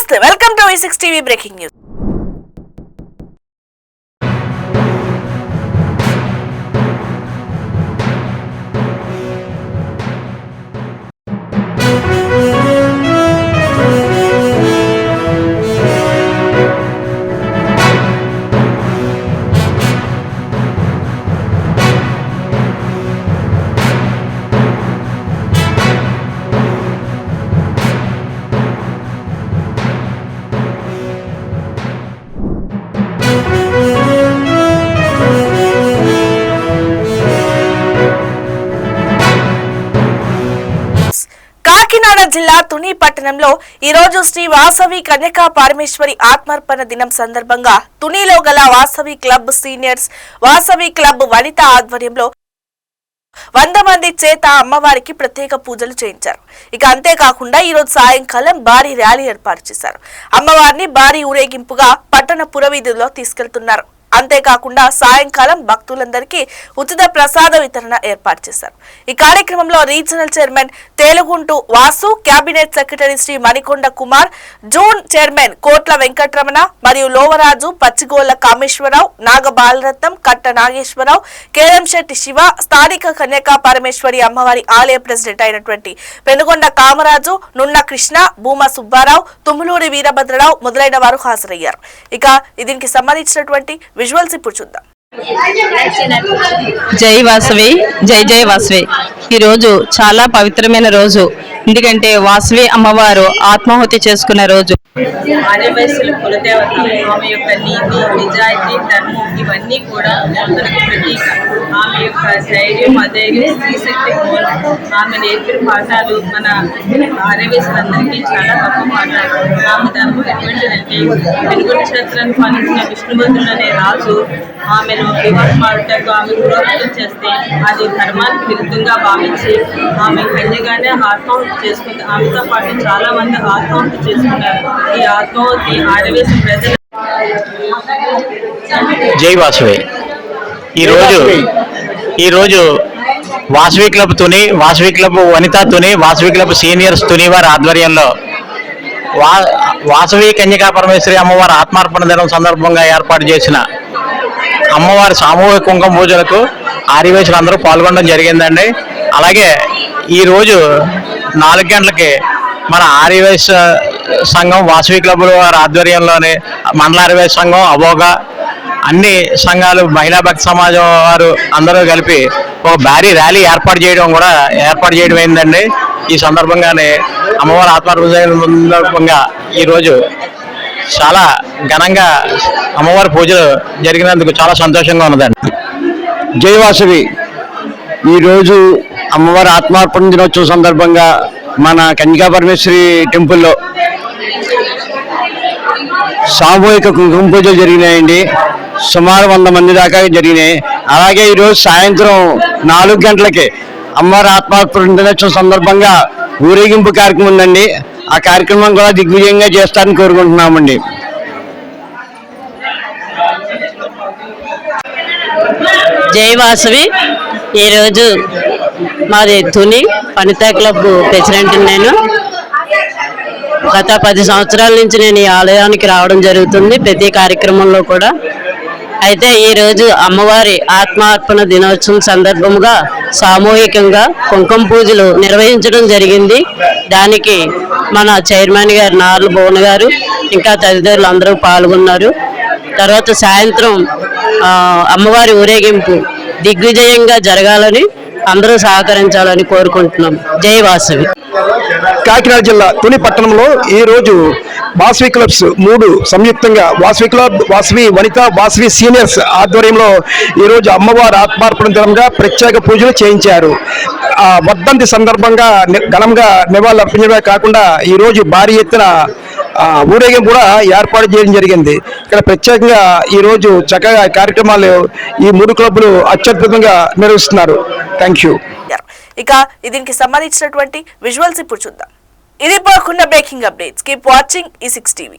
నమస్తే welcome to V6 TV breaking news. Kakinada జిల్లా తుని పట్టణంలో ఈ రోజు శ్రీ వాసవి కన్యకా పరమేశ్వరి ఆత్మార్పణ దినం సందర్భంగా తునిలో గల Vasavi club seniors, Vasavi club Vanitha ఆధ్వర్యంలో 100 మంది చేత అమ్మవారికి ప్రత్యేక పూజలు చేయించారు. ఇక అంతేకాకుండా ఈ రోజు సాయంకాలం భారీ ర్యాలీ ఏర్పాటు చేశారు. అమ్మవారిని భారీ ఊరేగింపుగా పట్టణ పురవీధుల్లో తీసుకెళ్తున్నారు. అంతేకాకుండా సాయంకాలం భక్తులందరికీ ఉచిత ప్రసాద వితరణ ఏర్పాటు చేశారు. ఈ కార్యక్రమంలో regional chairman Telugunta Vasu, cabinet secretary Shri Manikonda Kumar, zone chairman Kotla Venkataramana మరియు లోవరాజు, పచ్చిగోళ్ల కామేశ్వరరావు, నాగబాలరత్నం, కట్ట నాగేశ్వరరావు, కేరంశెట్టి శివ, స్థానిక కన్యకా పరమేశ్వరి అమ్మవారి ఆలయ ప్రెసిడెంట్ అయినటువంటి పెనుగొండ కామరాజు, నున్న కృష్ణ, భూమా సుబ్బారావు, తుమ్ములూరి వీరభద్రరావు మొదలైన వారు హాజరయ్యారు. ఇక దీనికి సంబంధించినటువంటి విజువల్స్ ఇప్పుడు చూద్దాం. జై వాసవి, జై జై వాసవి. ఈ రోజు చాలా పవిత్రమైన రోజు. ఎందుకంటే వాసవి అమ్మవారు ఆత్మాహుతి చేసుకున్న రోజు. ఆదివాసుల కులదేవత ఆమె యొక్క నీతి, నిజాయితీ, ధర్మం ఇవన్నీ కూడా మనకు ప్రతీక. ఆమె యొక్క ధైర్యం, అధైర్యం, స్త్రీశక్తి మూలం. ఆమె నేర్పిన పాఠాలు మన ఆదివాసులందరికీ చాలా గొప్ప పాఠాలు. ఆమె ధర్మం ఎటువంటిదంటే వెనుగొండ క్షేత్రాన్ని పాలించిన విష్ణుభద్రుడు అనే రాజు ఆమెను వివాహం ఆడటకు ఆమె పురోహితం చేస్తే అది ధర్మానికి విరుద్ధంగా భావించి ఆమె కన్యగానే ఆత్మాహుతి చేసుకుంది. ఆమెతో పాటు చాలా మంది ఆత్మాహుతి చేసుకున్నారు. ఈ ఆత్మాహుతి ఆడవేసి ప్రజలు. జై వాసవి. ఈరోజు Vasavi club Tuni, Vasavi club Vanitha Tuni, Vasavi club seniors Tuni వారి ఆధ్వర్యంలో వాసవి కన్యకా పరమేశ్వరి అమ్మవారి ఆత్మార్పణ దినం సందర్భంగా ఏర్పాటు చేసిన అమ్మవారి సామూహిక కుంకుమ పూజలకు ఆదివాసులు అందరూ పాల్గొనడం జరిగిందండి. అలాగే ఈరోజు 4 గంటలకి మన ఆదివాసీ సంఘం వాసవి క్లబ్ల వారి ఆధ్వర్యంలోని మండల ఆదివాసీ సంఘం, అబోగా అన్ని సంఘాలు, మహిళా భక్తి సమాజం వారు అందరూ కలిపి ఒక భారీ ర్యాలీ ఏర్పాటు చేయడం అయిందండి. ఈ సందర్భంగానే అమ్మవారి ఆత్మార్పణ సందర్భంగా ఈరోజు చాలా ఘనంగా అమ్మవారి పూజలు జరిగినందుకు చాలా సంతోషంగా ఉన్నదండి. జై వాసవి. ఈరోజు అమ్మవారి ఆత్మార్పణ దినోత్సవం సందర్భంగా మన కన్యకా పరమేశ్వరి టెంపుల్లో సామూహిక కుంకుమ పూజలు జరిగినాయండి. సుమారు 100 మంది దాకా జరిగినాయి. అలాగే ఈరోజు సాయంత్రం 4 గంటలకి అమ్మవారి ఆత్మార్పణ దినోత్సవం సందర్భంగా ఊరేగింపు కార్యక్రమం ఉందండి. ఆ కార్యక్రమం కూడా దిగ్విజయంగా చేస్తారని కోరుకుంటున్నామండి. జై వాసవి. ఈరోజు మాది తుని వనితా క్లబ్ ప్రెసిడెంట్. నేను గత 10 సంవత్సరాల నుంచి నేను ఈ ఆలయానికి రావడం జరుగుతుంది, ప్రతి కార్యక్రమంలో కూడా. అయితే ఈరోజు అమ్మవారి ఆత్మార్పణ దినోత్సవం సందర్భంగా సామూహికంగా కుంకుమ పూజలు నిర్వహించడం జరిగింది. దానికి మన చైర్మన్ గారు నార్ల భువన గారు ఇంకా తదితరులు అందరూ పాల్గొన్నారు. తర్వాత సాయంత్రం అమ్మవారి ఊరేగింపు దిగ్విజయంగా జరగాలని అందరూ సహకరించాలని కోరుకుంటున్నాం. జై వాసవి. కాకినాడ జిల్లా తుని పట్టణంలో ఈరోజు వాసవి క్లబ్స్ 3 సంయుక్తంగా వాసవి క్లబ్, వాసవి వనిత, వాసవి సీనియర్స్ ఆధ్వర్యంలో ఈరోజు అమ్మవారి ఆత్మార్పణ దినంగా ప్రత్యేక పూజలు చేయించారు. వర్ధంతి సందర్భంగా ఘనంగా నివాళులు అర్పించడమే కాకుండా ఈరోజు భారీ ఎత్తున ఊరేగింపు కూడా ఏర్పాటు చేయడం జరిగింది. ఇక్కడ ప్రత్యేకంగా ఈరోజు చక్కగా కార్యక్రమాలు ఈ 3 క్లబ్లు అత్యద్భుతంగా నిర్వహిస్తున్నారు. Thank you. ఇక దీనికి సంబంధించినటువంటి విజువల్స్ ఇప్పుడు చూద్దాం. ఇది పోకుండా breaking updates. Keep watching V6 TV.